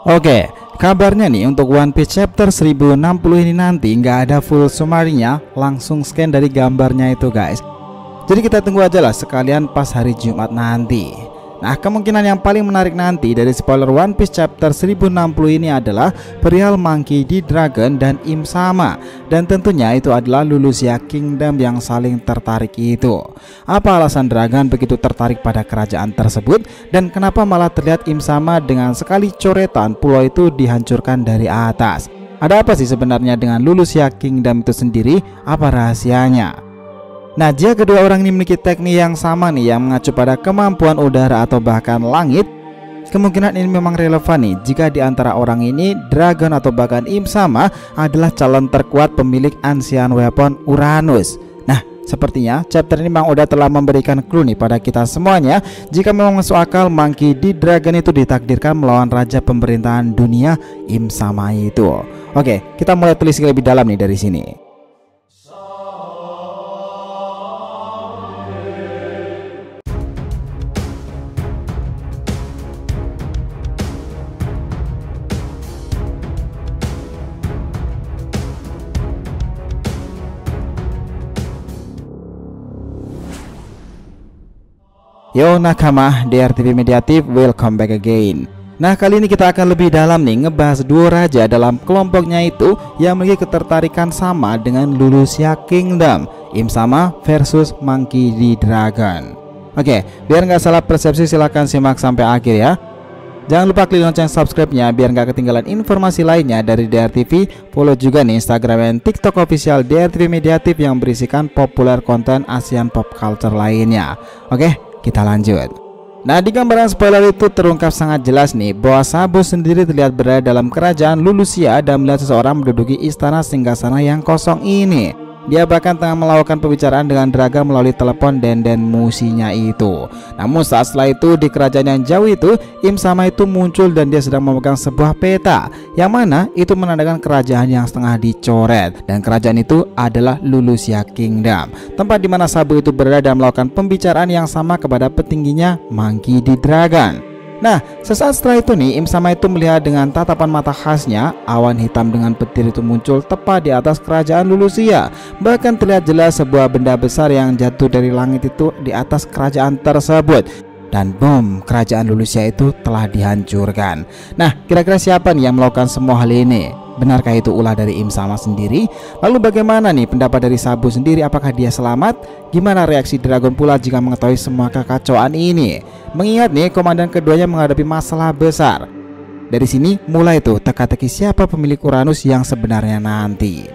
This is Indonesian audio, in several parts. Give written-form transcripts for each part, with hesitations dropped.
Oke, kabarnya nih untuk One Piece chapter 1060 ini nanti nggak ada full summary-nya, langsung scan dari gambarnya itu guys. Jadi kita tunggu aja lah sekalian pas hari Jumat nanti. Nah, kemungkinan yang paling menarik nanti dari spoiler One Piece chapter 1060 ini adalah perihal Monkey D. Dragon dan Im Sama. Dan tentunya itu adalah Lulusia Kingdom yang saling tertarik itu. Apa alasan Dragon begitu tertarik pada kerajaan tersebut, dan kenapa malah terlihat Im Sama dengan sekali coretan pulau itu dihancurkan dari atas? Ada apa sih sebenarnya dengan Lulusia Kingdom itu sendiri? Apa rahasianya? Nah, jika kedua orang ini memiliki teknik yang sama nih yang mengacu pada kemampuan udara atau bahkan langit, kemungkinan ini memang relevan nih jika di antara orang ini Dragon atau bahkan Im Sama adalah calon terkuat pemilik Ancient Weapon Uranus. Nah, sepertinya chapter ini memang udah telah memberikan clue nih pada kita semuanya jika memang masuk akal Monkey D. Dragon itu ditakdirkan melawan raja pemerintahan dunia Im Sama itu. Oke, kita mulai tulis lebih dalam nih dari sini. Yo nakama, DRTV Mediatif, welcome back again. Nah, kali ini kita akan lebih dalam nih ngebahas dua raja dalam kelompoknya itu yang memiliki ketertarikan sama dengan Lulusia Kingdom, Im Sama versus Monkey D. Dragon. Oke, biar nggak salah persepsi silahkan simak sampai akhir ya. Jangan lupa klik lonceng subscribe-nya biar nggak ketinggalan informasi lainnya dari DRTV. Follow juga nih Instagram dan TikTok official DRTV Mediatif yang berisikan populer konten Asian pop culture lainnya. Oke, kita lanjut. Nah, di gambaran spoiler itu terungkap sangat jelas nih bahwa Sabo sendiri terlihat berada dalam kerajaan Lulusia dan melihat seseorang menduduki istana singgasana yang kosong ini. Dia bahkan tengah melakukan pembicaraan dengan Dragon melalui telepon Denden musinya itu. Namun saat setelah itu di kerajaan yang jauh itu Im Sama itu muncul dan dia sedang memegang sebuah peta yang mana itu menandakan kerajaan yang setengah dicoret, dan kerajaan itu adalah Lulusia Kingdom, tempat di mana Sabo itu berada dan melakukan pembicaraan yang sama kepada petingginya Monkey D. Dragon. Nah, sesaat setelah itu nih Im Sama itu melihat dengan tatapan mata khasnya awan hitam dengan petir itu muncul tepat di atas kerajaan Lulusia. Bahkan terlihat jelas sebuah benda besar yang jatuh dari langit itu di atas kerajaan tersebut. Dan boom, kerajaan Lulusia itu telah dihancurkan. Nah, kira-kira siapa nih yang melakukan semua hal ini? Benarkah itu ulah dari Im Sama sendiri? Lalu bagaimana nih pendapat dari Sabo sendiri? Apakah dia selamat? Gimana reaksi Dragon pula jika mengetahui semua kekacauan ini? Mengingat nih komandan keduanya menghadapi masalah besar. Dari sini mulai tuh teka-teki siapa pemilik Uranus yang sebenarnya nanti.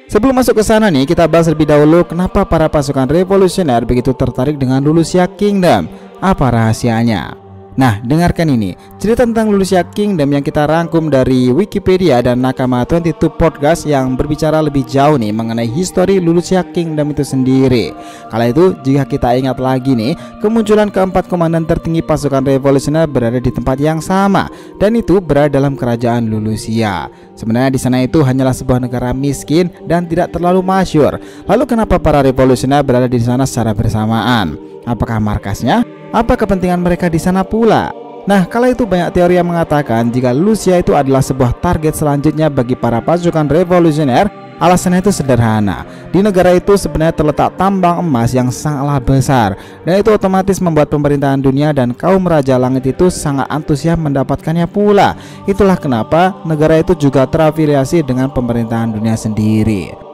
Sebelum masuk ke sana nih, kita bahas lebih dahulu kenapa para pasukan revolusioner begitu tertarik dengan Lulusia Kingdom. Apa rahasianya? Nah, dengarkan ini cerita tentang Lulusia Kingdom yang kita rangkum dari Wikipedia dan Nakama 22 Podcast yang berbicara lebih jauh nih mengenai histori Lulusia Kingdom itu sendiri. Kala itu jika kita ingat lagi nih, kemunculan keempat komandan tertinggi pasukan revolusioner berada di tempat yang sama, dan itu berada dalam kerajaan Lulusia. Sebenarnya di sana itu hanyalah sebuah negara miskin dan tidak terlalu masyhur. Lalu kenapa para revolusioner berada di sana secara bersamaan? Apakah markasnya? Apa kepentingan mereka di sana pula? Nah, kala itu banyak teori yang mengatakan jika Lulusia itu adalah sebuah target selanjutnya bagi para pasukan revolusioner. Alasannya itu sederhana. Di negara itu sebenarnya terletak tambang emas yang sangatlah besar, dan itu otomatis membuat pemerintahan dunia dan kaum raja langit itu sangat antusias mendapatkannya pula. Itulah kenapa negara itu juga terafiliasi dengan pemerintahan dunia sendiri.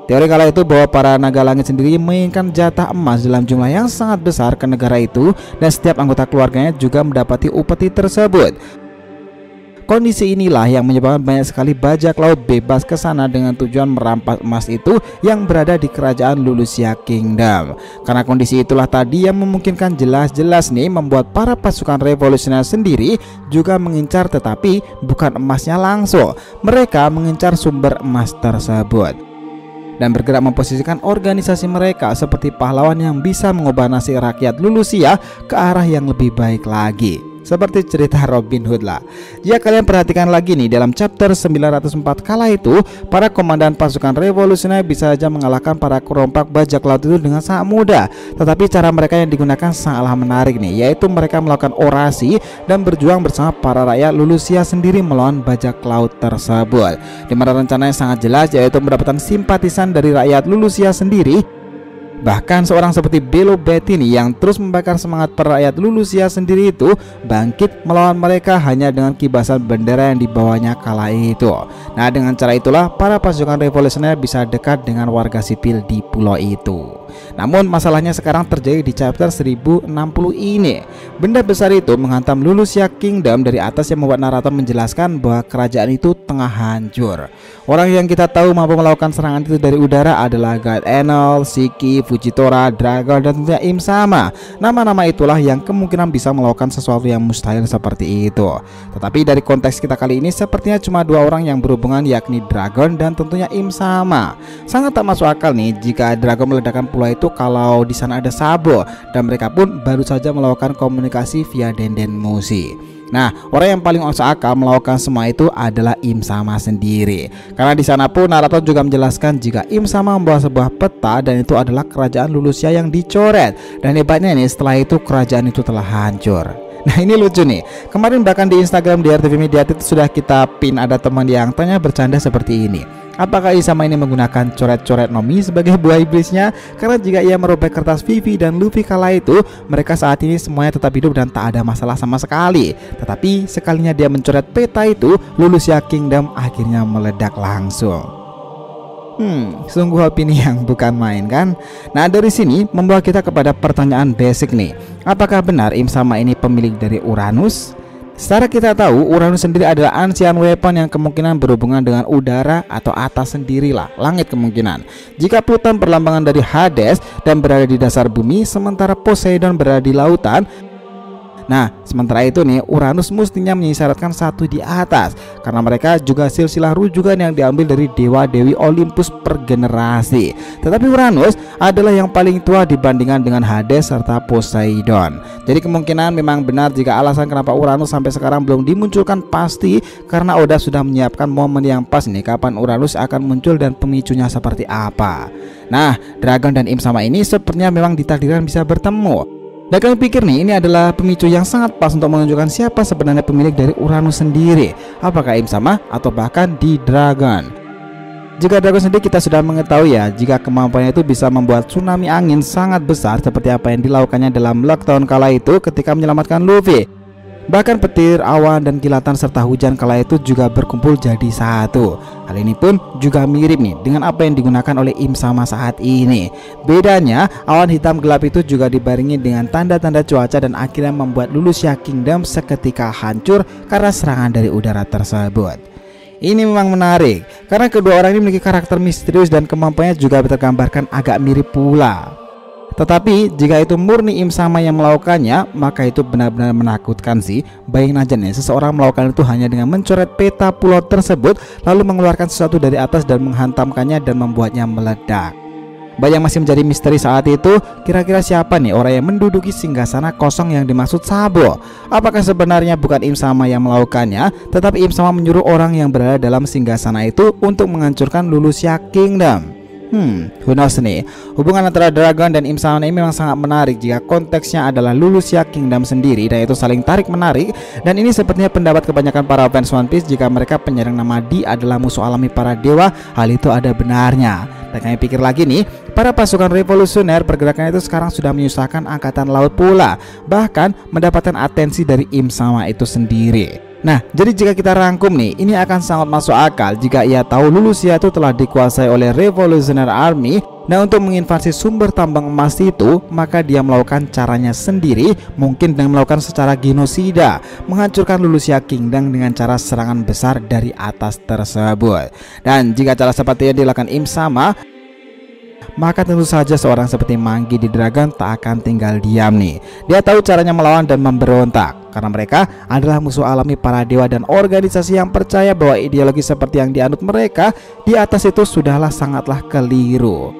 Teori kala itu bahwa para naga langit sendiri menginginkan jatah emas dalam jumlah yang sangat besar ke negara itu, dan setiap anggota keluarganya juga mendapati upeti tersebut. Kondisi inilah yang menyebabkan banyak sekali bajak laut bebas ke sana dengan tujuan merampas emas itu yang berada di kerajaan Lulusia Kingdom. Karena kondisi itulah tadi yang memungkinkan jelas-jelas nih membuat para pasukan revolusioner sendiri juga mengincar, tetapi bukan emasnya langsung. Mereka mengincar sumber emas tersebut dan bergerak memposisikan organisasi mereka seperti pahlawan yang bisa mengubah nasib rakyat Lulusia ke arah yang lebih baik lagi. Seperti cerita Robin Hood lah. Jika kalian perhatikan lagi nih, dalam chapter 904 kala itu, para komandan pasukan revolusioner bisa saja mengalahkan para perompak bajak laut itu dengan sangat mudah. Tetapi cara mereka yang digunakan sangatlah menarik nih, yaitu mereka melakukan orasi dan berjuang bersama para rakyat Lulusia sendiri melawan bajak laut tersebut. Dimana rencananya sangat jelas, yaitu mendapatkan simpatisan dari rakyat Lulusia sendiri. Bahkan seorang seperti Belo Bettini yang terus membakar semangat para rakyat Lulusia sendiri itu bangkit melawan mereka hanya dengan kibasan bendera yang dibawanya kala itu. Nah, dengan cara itulah para pasukan revolusioner bisa dekat dengan warga sipil di pulau itu. Namun masalahnya sekarang terjadi di chapter 1060 ini. Benda besar itu menghantam Lulusia Kingdom dari atas yang membuat narator menjelaskan bahwa kerajaan itu tengah hancur. Orang yang kita tahu mampu melakukan serangan itu dari udara adalah God Enel, Shiki, Fujitora, Dragon, dan tentunya Im Sama. Nama-nama itulah yang kemungkinan bisa melakukan sesuatu yang mustahil seperti itu. Tetapi dari konteks kita kali ini sepertinya cuma dua orang yang berhubungan, yakni Dragon dan tentunya Im Sama. Sangat tak masuk akal nih jika Dragon meledakkan pulau itu kalau di sana ada Sabo, dan mereka pun baru saja melakukan komunikasi via Denden Mushi. Nah, orang yang paling masuk akal melakukan semua itu adalah Im Sama sendiri. Karena di sana pun narator juga menjelaskan jika Im Sama membawa sebuah peta dan itu adalah kerajaan Lulusia yang dicoret. Dan hebatnya nih, setelah itu kerajaan itu telah hancur. Nah, ini lucu nih. Kemarin bahkan di Instagram DRTV Mediatif sudah kita pin ada teman yang tanya bercanda seperti ini. Apakah Im Sama ini menggunakan coret-coret Nomi sebagai buah iblisnya? Karena jika ia merobek kertas Vivi dan Luffy kala itu, mereka saat ini semuanya tetap hidup dan tak ada masalah sama sekali. Tetapi sekalinya dia mencoret peta itu, Lulusia Kingdom akhirnya meledak langsung. Sungguh opini yang bukan main kan? Nah, dari sini membawa kita kepada pertanyaan basic nih. Apakah benar Im Sama ini pemilik dari Uranus? Secara kita tahu, Uranus sendiri adalah ancient weapon yang kemungkinan berhubungan dengan udara atau atas sendirilah, langit kemungkinan. Jika Pluton berlambangan dari Hades dan berada di dasar bumi, sementara Poseidon berada di lautan. Nah, sementara itu nih, Uranus mestinya mengisyaratkan satu di atas, karena mereka juga silsilah rujukan yang diambil dari dewa-dewi Olympus per generasi. Tetapi Uranus adalah yang paling tua dibandingkan dengan Hades serta Poseidon. Jadi kemungkinan memang benar jika alasan kenapa Uranus sampai sekarang belum dimunculkan pasti karena Oda sudah menyiapkan momen yang pas nih kapan Uranus akan muncul dan pemicunya seperti apa. Nah, Dragon dan Im Sama ini sepertinya memang ditakdirkan bisa bertemu. Dan kami pikir nih, ini adalah pemicu yang sangat pas untuk menunjukkan siapa sebenarnya pemilik dari Uranus sendiri. Apakah Im Sama atau bahkan di Dragon? Jika Dragon sendiri kita sudah mengetahui ya, jika kemampuannya itu bisa membuat tsunami angin sangat besar seperti apa yang dilakukannya dalam lockdown kala itu ketika menyelamatkan Luffy. Bahkan petir, awan, dan kilatan serta hujan kala itu juga berkumpul jadi satu. Hal ini pun juga mirip nih dengan apa yang digunakan oleh Im Sama saat ini. Bedanya, awan hitam gelap itu juga dibarengi dengan tanda-tanda cuaca dan akhirnya membuat Lulusia Kingdom seketika hancur karena serangan dari udara tersebut. Ini memang menarik karena kedua orang ini memiliki karakter misterius dan kemampuannya juga tergambarkan agak mirip pula. Tetapi jika itu murni Im Sama yang melakukannya, maka itu benar-benar menakutkan sih. Bayangin aja nih, seseorang melakukan itu hanya dengan mencoret peta pulau tersebut, lalu mengeluarkan sesuatu dari atas dan menghantamkannya dan membuatnya meledak. Yang masih menjadi misteri saat itu, kira-kira siapa nih orang yang menduduki singgasana kosong yang dimaksud Sabo? Apakah sebenarnya bukan Im Sama yang melakukannya, tetapi Im Sama menyuruh orang yang berada dalam singgasana itu untuk menghancurkan Lulusia Kingdom? Who knows nih. Hubungan antara Dragon dan Im Sama ini memang sangat menarik jika konteksnya adalah Lulusia Kingdom sendiri, dan itu saling tarik menarik. Dan ini sepertinya pendapat kebanyakan para fans One Piece, jika mereka penyerang nama Di adalah musuh alami para dewa, hal itu ada benarnya. Dan kami pikir lagi nih, para pasukan revolusioner pergerakan itu sekarang sudah menyusahkan angkatan laut pula, bahkan mendapatkan atensi dari Im Sama itu sendiri. Nah, jadi jika kita rangkum nih, ini akan sangat masuk akal jika ia tahu Lulusia itu telah dikuasai oleh Revolutionary Army. Nah, untuk menginvasi sumber tambang emas itu, maka dia melakukan caranya sendiri, mungkin dengan melakukan secara genosida, menghancurkan Lulusia Kingdom dengan cara serangan besar dari atas tersebut. Dan jika cara seperti yang dilakukan Im Sama, maka tentu saja seorang seperti Manggi di Dragon tak akan tinggal diam nih. Dia tahu caranya melawan dan memberontak, karena mereka adalah musuh alami para dewa dan organisasi yang percaya bahwa ideologi seperti yang dianut mereka di atas itu sudahlah sangatlah keliru.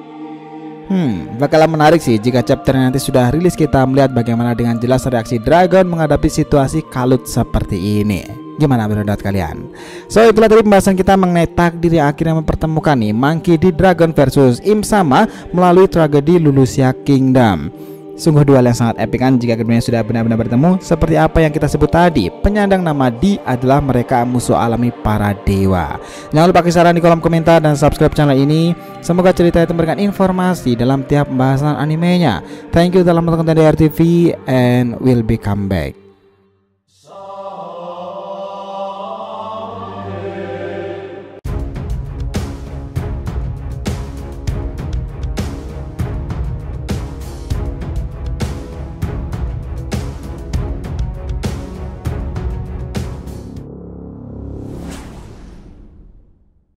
Bakalan menarik sih jika chapter nanti sudah rilis, kita melihat bagaimana dengan jelas reaksi Dragon menghadapi situasi kalut seperti ini. Gimana pendapat kalian? So itulah tadi pembahasan kita mengenai takdir yang akhirnya mempertemukan nih Monkey D. Dragon versus Im Sama melalui tragedi Lulusia Kingdom. Sungguh duel yang sangat epic kan jika keduanya sudah benar-benar bertemu. Seperti apa yang kita sebut tadi, penyandang nama D adalah mereka musuh alami para dewa. Jangan lupa kasih saran di kolom komentar dan subscribe channel ini. Semoga cerita itu memberikan informasi dalam tiap pembahasan animenya. Thank you telah menonton DR TV and will be come back.